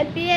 MPA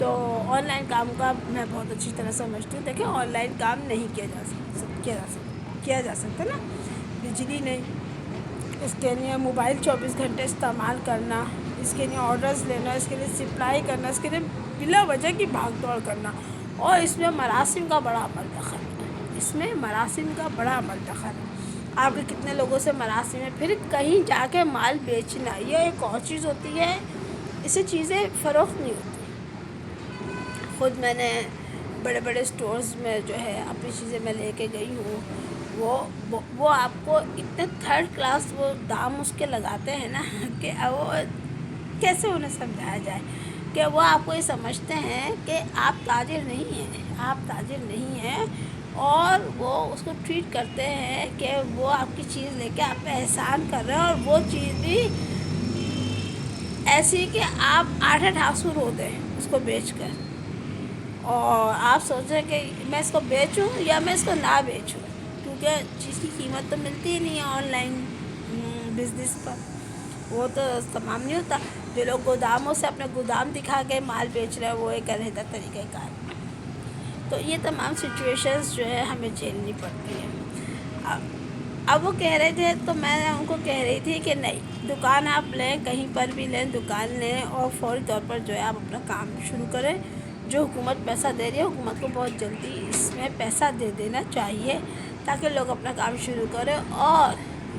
تو on line کام کا میں بہت اچھی طرح سمجھتی ہوں. دیکھیں آن لائن کام نہیں کیا جا سکتا نا. بجلی نہیں، اس کے لیے موبائل 24 گھنٹے استعمال کرنا، اس کے لیے آرڈرز لینا، اس کے لیے سپلائی کرنا، اس کے لیے بلا وجہ کی بھاگ دوڑ کرنا. اور اس میں مراسم کا بڑا عمل دخل ہے. آپ کے کتنے لوگوں سے مراسم ہے، پھر کہیں جا کے مال بیچنا، یہ ایک اور چیز ہوتی ہے. اس سے چیزیں فروخت نہیں ہوتی. خود میں نے بڑے بڑے اسٹورز میں جو ہے اپنی چیزیں میں لے کے گئی ہوں. وہ آپ کو اتنے تھرڈ کلاس وہ دام اس کے لگاتے ہیں نا کہ وہ کیسے انہیں سمجھایا جائے کہ وہ آپ کو یہ سمجھتے ہیں کہ آپ تاجر نہیں ہیں، اور وہ اس کو ٹریٹ کرتے ہیں کہ وہ آپ کی چیز لے کے آپ پہ احسان کر رہے ہیں، اور وہ چیز بھی ایسی کہ آپ 8 آنسو رو دیں اس کو بیچ کر، اور آپ سوچیں کہ میں اس کو بیچوں یا میں اس کو نہ بیچوں، کیونکہ چیز کی قیمت تو ملتی ہی نہیں ہے آن لائن بزنس پر. وہ تو تمام نہیں ہوتا. جو لوگ گوداموں سے اپنے گودام دکھا کے مال بیچ رہے ہیں وہ ایک علیحدہ طریقہ کار. تو یہ تمام سچویشنز جو ہے ہمیں جھیلنی پڑتی ہیں. اب وہ کہہ رہے تھے تو میں ان کو کہہ رہی تھی کہ نہیں، دکان آپ لیں، کہیں پر بھی لیں دکان لیں، اور فوری طور پر جو ہے آپ اپنا کام شروع کریں. جو حکومت پیسہ دے رہی ہے، حکومت کو بہت جلدی اس میں پیسہ دے دینا چاہیے تاکہ لوگ اپنا کام شروع کریں. اور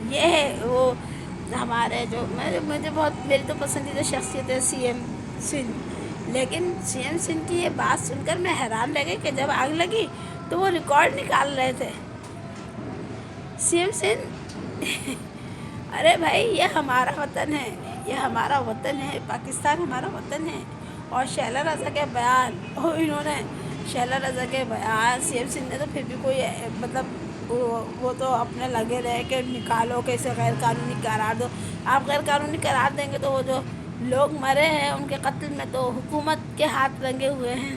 یہ وہ ہمارے جو میری تو پسندیدہ شخصیت ہے سی ایم سندھ. لیکن سی ایم سندھ کی یہ بات سن کر میں حیران رہ گئی کہ جب آگ لگی تو وہ ریکارڈ نکال رہے تھے. سی ایم سندھ ارے بھائی یہ ہمارا وطن ہے، پاکستان ہمارا وطن ہے. اور شیلہ رضا کے بیان، شیلہ رضا کے بیان سی ایم سندھ نے تو پھر بھی کوئی مطلب وہ تو اپنے لگے رہے کہ نکالو، کہ اسے غیر قانونی قرار دو. آپ غیر قانونی قرار دیں گے تو وہ جو لوگ مرے ہیں ان کے قتل میں تو حکومت کے ہاتھ رنگے ہوئے ہیں،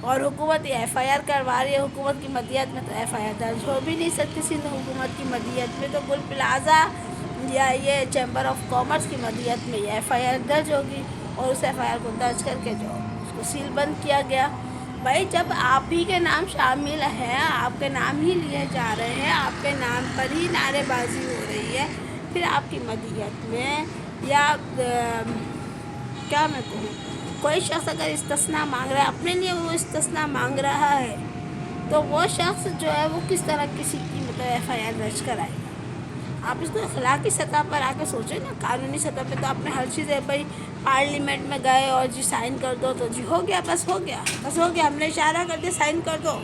اور حکومت یہ ایف آئی آر کروا رہی ہے. حکومت کی مدیت میں تو ایف آئی آر درج ہو بھی نہیں سکتی. سندھ حکومت کی مدیت میں تو گل پلازہ یا یہ چیمبر آف کامرس کی مدیت میں یہ ایف آئی آر درج ہوگی، اور اس ایف آئی آر کو درج کر کے جو اس کو سیل بند کیا گیا. بھائی جب آپ ہی کے نام شامل ہیں، آپ کے نام ہی لیے جا رہے ہیں، آپ کے نام پر ہی نعرے بازی ہو رہی ہے، پھر آپ کی مدیت میں یا کیا میں کہوں، کوئی شخص اگر استثناء مانگ رہا ہے، اپنے لیے وہ استثناء مانگ رہا ہے، تو وہ شخص جو ہے وہ کس طرح کسی کی مطلب ایف آئی آر درج کرائے گا. آپ اس کو اخلاقی سطح پر آ کے سوچیں نا. قانونی سطح پہ تو آپ نے ہر چیز ہے بھائی، پارلیمنٹ میں گئے اور جی سائن کر دو تو جی ہو گیا، بس ہو گیا، ہم نے اشارہ کر دیا سائن کر دو،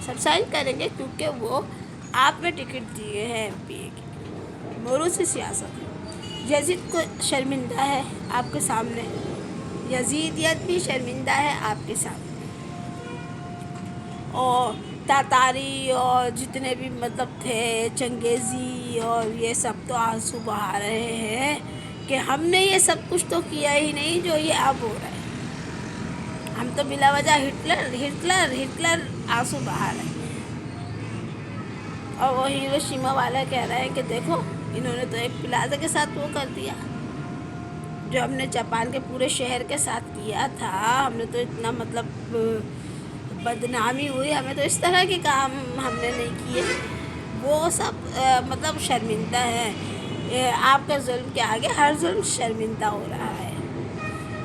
سب سائن کریں گے کیونکہ وہ آپ نے ٹکٹ دیے ہیں ایم پی اے کی. موروثی سیاست. یزید کو شرمندہ ہے آپ کے سامنے، یزیدیت بھی شرمندہ ہے آپ کے سامنے، اور تاتاری اور جتنے بھی مطلب تھے چنگیزی اور یہ سب تو آنسو بہا رہے ہیں کہ ہم نے یہ سب کچھ تو کیا ہی نہیں جو یہ اب ہو رہا ہے. ہم تو بلا وجہ ہٹلر آنسو بہا رہے ہیں. اور وہ ہیروشیما والا کہہ رہے ہیں کہ دیکھو انہوں نے تو ایک پلازا کے ساتھ وہ کر دیا جو ہم نے جاپان کے پورے شہر کے ساتھ کیا تھا. ہم نے تو اتنا مطلب بدنامی ہوئی، ہمیں تو اس طرح کے کام ہم نے نہیں کیے. وہ سب مطلب شرمندہ ہیں. آپ کا ظلم کے آگے ہر ظلم شرمندہ ہو رہا ہے.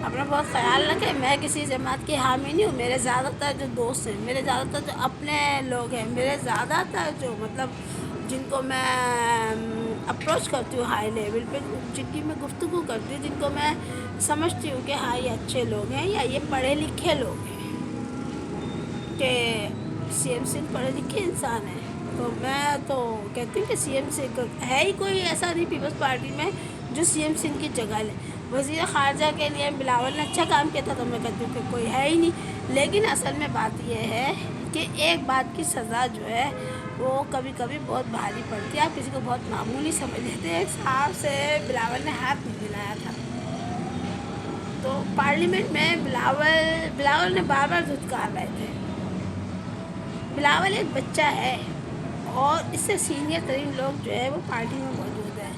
اپنا بہت خیال رکھیں. میں کسی جماعت کی حامی نہیں ہوں. میرے زیادہ تر جو دوست ہیں، میرے زیادہ تر جو اپنے لوگ ہیں، میرے زیادہ تر جو مطلب جن کو میں اپروچ کرتی ہوں ہائی لیول پہ، جن کی میں گفتگو کرتی ہوں، جن کو میں سمجھتی ہوں کہ ہاں یہ اچھے لوگ ہیں یا یہ پڑھے لکھے لوگ ہیں، کہ سی ایم سندھ پڑھے لکھے انسان ہیں، تو میں تو کہتی ہوں کہ سی ایم سندھ ہے ہی کوئی ایسا نہیں پیپلز پارٹی میں جو سی ایم سندھ کی جگہ لے. وزیر خارجہ کے لیے بلاول نے اچھا کام کیا تھا، تو میں کہتی ہوں کہ کوئی ہے ہی نہیں. لیکن اصل میں بات یہ ہے کہ ایک بات کی سزا جو ہے وہ کبھی کبھی بہت بھاری پڑتی ہے. آپ کسی کو بہت معمولی سمجھ لیتے ہیں. ایک صاحب سے بلاول نے ہاتھ نہیں ملایا تھا، تو پارلیمنٹ میں بلاول نے بار بار دھتکار رہے تھے. بلاول ایک بچہ ہے، اور اس سے سینئر ترین لوگ جو ہے وہ پارٹی میں موجود ہیں.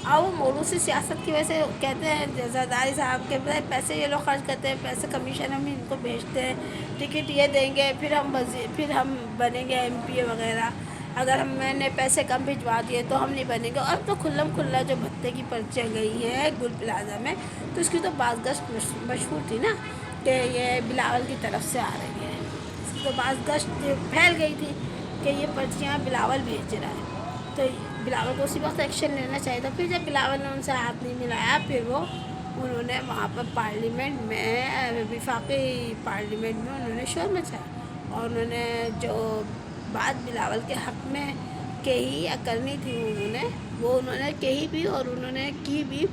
اور وہ موروثی سیاست کی وجہ سے کہتے ہیں زرداری صاحب کے پیسے یہ لوگ خرچ کرتے ہیں، پیسے کمیشن ہم ان کو بھیجتے ہیں، ٹکٹ یہ دیں گے، پھر ہم بنیں گے ایم پی وغیرہ، اگر میں نے پیسے کم بھجوا دیے تو ہم نہیں بنیں گے۔ اور تو کھلم کھلا جو بھتے کی پرچیاں گئی ہیں گل پلازہ میں، تو اس کی تو بازگشت مشہور تھی نا کہ یہ بلاول کی طرف سے آ رہی ہے، اس کی تو بازگشت پھیل گئی تھی کہ یہ پرچیاں بلاول بھیج رہا ہے، تو بلاول کو اسی وقت ایکشن لینا چاہیے تھا۔ پھر جب بلاول نے ان سے ہاتھ نہیں ملایا، پھر انہوں نے وہاں پر پارلیمنٹ میں، وفاقی پارلیمنٹ میں انہوں نے شور مچایا، اور انہوں نے جو بات بلاول کے حق میں کہی یا کرنی تھی انہوں نے کہی بھی اور انہوں نے کی بھی،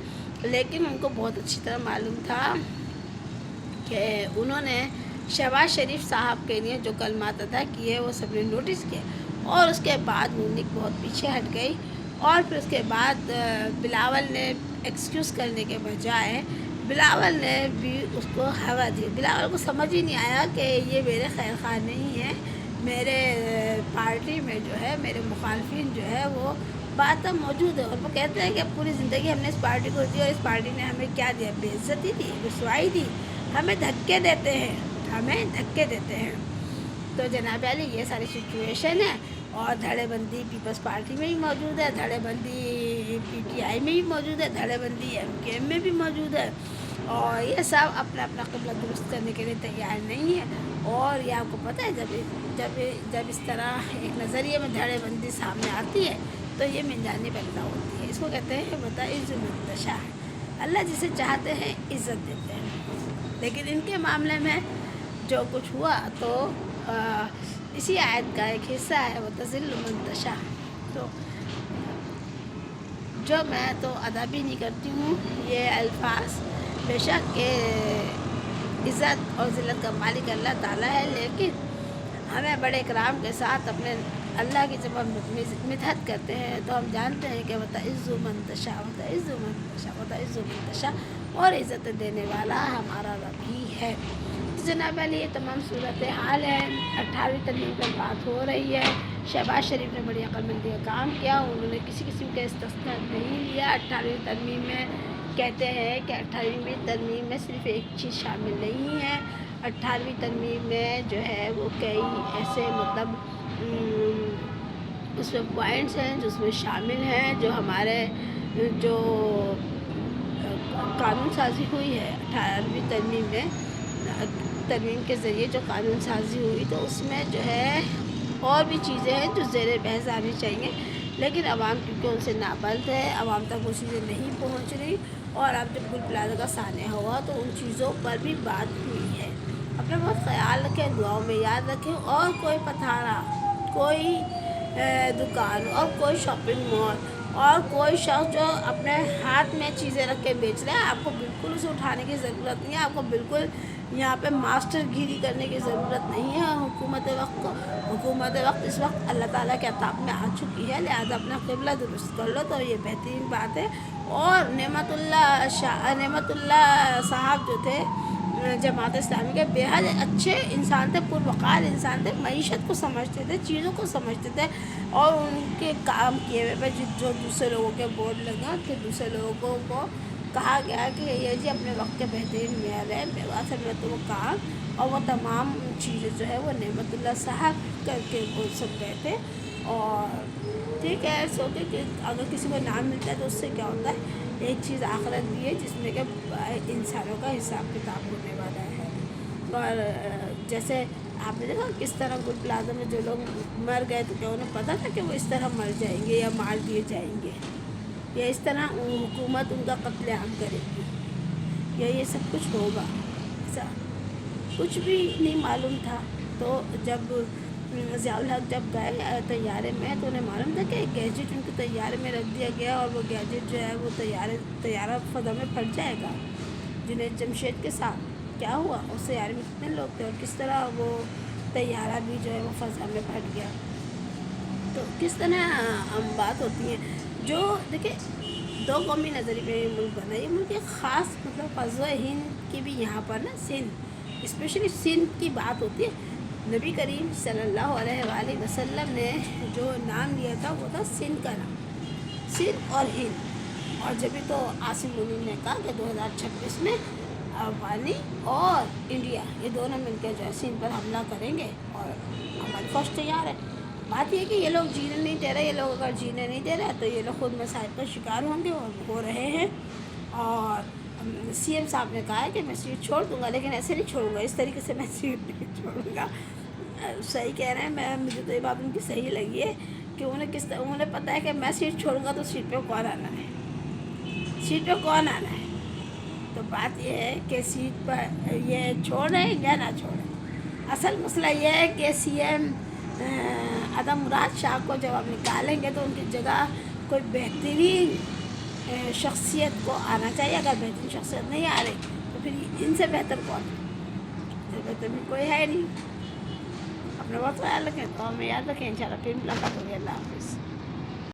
لیکن ان کو بہت اچھی طرح معلوم تھا کہ انہوں نے شہباز شریف صاحب کے لیے جو کلمات ادا کیے وہ سب نے نوٹس کیا، اور اس کے بعد مونک بہت پیچھے ہٹ گئی، اور پھر اس کے بعد بلاول نے ایکسکیوز کرنے کے بجائے بلاول نے بھی اس کو ہوا دی۔ بلاول کو سمجھ ہی نہیں آیا کہ یہ میرے خیر خواہ نہیں ہے، میرے پارٹی میں جو ہے میرے مخالفین جو ہے وہ بات موجود ہے، اور وہ کہتے ہیں کہ پوری زندگی ہم نے اس پارٹی کو دی اور اس پارٹی نے ہمیں کیا دیا، بے عزتی دی، رسوائی دی، ہمیں دھکے دیتے ہیں۔ تو جناب علی یہ ساری سچویشن ہے، اور دھڑے بندی پیپلز پارٹی میں بھی موجود ہے، دھڑے بندی پی ٹی آئی میں بھی موجود ہے، دھڑے بندی ایم کے ایم میں بھی موجود ہے، اور یہ سب اپنا قبلہ درست کرنے کے لیے تیار نہیں ہے۔ اور یہ آپ کو پتہ ہے جب اس طرح ایک نظریے میں دھڑے بندی سامنے آتی ہے تو یہ منجانی پیدا ہوتی ہے، اس کو کہتے ہیں متعز منتشا، اللہ جسے چاہتے ہیں عزت دیتے ہیں۔ لیکن ان کے معاملے میں جو کچھ ہوا تو اسی آیت کا ایک حصہ ہے وتذل منتشا، تو جو میں تو ادا بھی نہیں کرتی ہوں یہ الفاظ، بے شک کہ عزت اور ذلت کا مالک اللہ تعالیٰ ہے، لیکن ہمیں بڑے اکرام کے ساتھ اپنے اللہ کی جب ہم مدحت کرتے ہیں تو ہم جانتے ہیں کہ وتعز منتشا اور عزت دینے والا ہمارا رب ہی ہے۔ جناب علی یہ تمام صورتحال ہے، 18ویں ترمیم پر بات ہو رہی ہے۔ شہباز شریف نے بڑی عقل مندی کا کام کیا، انہوں نے کسی قسم کا استثناء نہیں لیا۔ 18ویں ترمیم میں کہتے ہیں کہ 18ویں ترمیم میں صرف ایک چیز شامل نہیں ہے، 18ویں ترمیم میں جو ہے وہ کئی ایسے اس میں پوائنٹس ہیں جو اس میں شامل ہیں، جو ہمارے جو قانون سازی ہوئی ہے 18ویں ترمیم میں، ترمیم کے ذریعے جو قانون سازی ہوئی تو اس میں جو ہے اور بھی چیزیں ہیں جو زیر بحث آنی چاہیے، لیکن عوام کیونکہ ان سے نابلد ہے، عوام تک وہ چیزیں نہیں پہنچ رہی، اور اب جب گل پلازہ کا سانحہ ہوا تو ان چیزوں پر بھی بات ہوئی ہے۔ اپنا بہت خیال رکھیں، دعاؤں میں یاد رکھیں، اور کوئی پتھارا، کوئی دکان اور کوئی شاپنگ مال اور کوئی شخص جو اپنے ہاتھ میں چیزیں رکھ کے بیچ رہا ہے، آپ کو بالکل اسے اٹھانے کی ضرورت نہیں ہے، آپ کو بالکل یہاں پہ ماسٹر گیری کرنے کی ضرورت نہیں ہے۔ حکومت وقت اس وقت اللہ تعالیٰ کے عطا میں آ چکی ہے، لہٰذا اپنا قبلہ درست کر لو تو یہ بہترین بات ہے۔ اور نعمت اللہ صاحب جو تھے جماعت اسلامی کے، بےحد اچھے انسان تھے، پروقار انسان تھے، معیشت کو سمجھتے تھے، چیزوں کو سمجھتے تھے، اور ان کے کام کیے ہوئے پہ جو دوسرے لوگوں کے بورڈ لگا کہ دوسرے لوگوں کو کہا گیا کہ یہ جی اپنے وقت کے بہترین معیار ہے، اصل میں تو وہ کام اور وہ تمام چیزیں جو ہے وہ نعمت اللہ صاحب کر کے بول سب گئے تھے۔ اور ٹھیک ہے، سوچے کہ اگر کسی کو نام ملتا ہے تو اس سے کیا ہوتا ہے، ایک چیز آخرت بھی ہے جس میں کہ انسانوں کا حساب کتاب ہونے والا ہے۔ اور جیسے آپ نے دیکھا کس طرح گل پلازہ میں جو لوگ مر گئے تو کیا انہیں پتہ تھا کہ وہ اس طرح مر جائیں گے یا مار دیے جائیں گے، یا اس طرح حکومت ان کا قتل عام کرے گی، یا یہ سب کچھ ہوگا، ایسا کچھ بھی نہیں معلوم تھا۔ تو جب ضیاء الحق جب گئے طیارے میں تو انہیں معلوم تھا کہ ایک گیجٹ ان کے طیارے میں رکھ دیا گیا، اور وہ گیجٹ جو ہے وہ طیارہ فضا میں پھٹ جائے گا۔ جنید جمشید کے ساتھ کیا ہوا، اس طیارے میں کتنے لوگ تھے اور کس طرح وہ طیارہ بھی جو ہے وہ فضا میں پھٹ گیا۔ تو کس طرح بات ہوتی ہے، جو دیکھیں دو قومی نظریے میں یہ ملک بنا، یہ ملک ایک خاص فضو ہند کی بھی یہاں پر نا سندھ، اسپیشلی سندھ کی بات ہوتی ہے۔ نبی کریم صلی اللہ علیہ وآلہ وسلم نے جو نام لیا تھا وہ تھا سندھ کا نام، سندھ اور ہند، اور جبھی تو عاصم منیر نے کہا کہ 2026 میں افغانی اور انڈیا یہ دونوں مل کے جو ہے سندھ پر حملہ کریں گے اور ہماری فوج تیار ہے۔ بات یہ کہ یہ لوگ جینے نہیں دے رہے، یہ لوگ اگر جینے نہیں دے رہے تو یہ لوگ خود مصائب کا شکار ہوں گے اور ہو رہے ہیں۔ اور سی ایم صاحب نے کہا ہے کہ میں سیٹ چھوڑ دوں گا، لیکن ایسے نہیں چھوڑوں گا، اس طریقے سے میں سیٹ نہیں چھوڑوں گا۔ صحیح کہہ رہے ہیں، مجھے تو یہ بات ان کی صحیح لگی ہے کہ انہوں نے پتہ ہے کہ میں سیٹ چھوڑوں گا تو سیٹ پہ کون آنا ہے، سیٹ پہ کون آنا ہے۔ تو بات یہ ہے کہ سیٹ پر یہ چھوڑیں یا نہ چھوڑیں، اصل مسئلہ یہ ہے کہ سی ایم عدم مراد شاہ کو جب آپ نکالیں گے تو ان کی جگہ کوئی بہترین شخصیت کو آنا چاہیے۔ اگر بہترین شخصیت نہیں آ رہی تو پھر ان سے بہتر کون ہے؟ ان سے بہتر بھی کوئی ہے نہیں۔ اپنا بہت خیال رکھیں، تو ہمیں یاد رکھیں، انشاءاللہ پھر ملاقات ہوگی۔ اللہ حافظ۔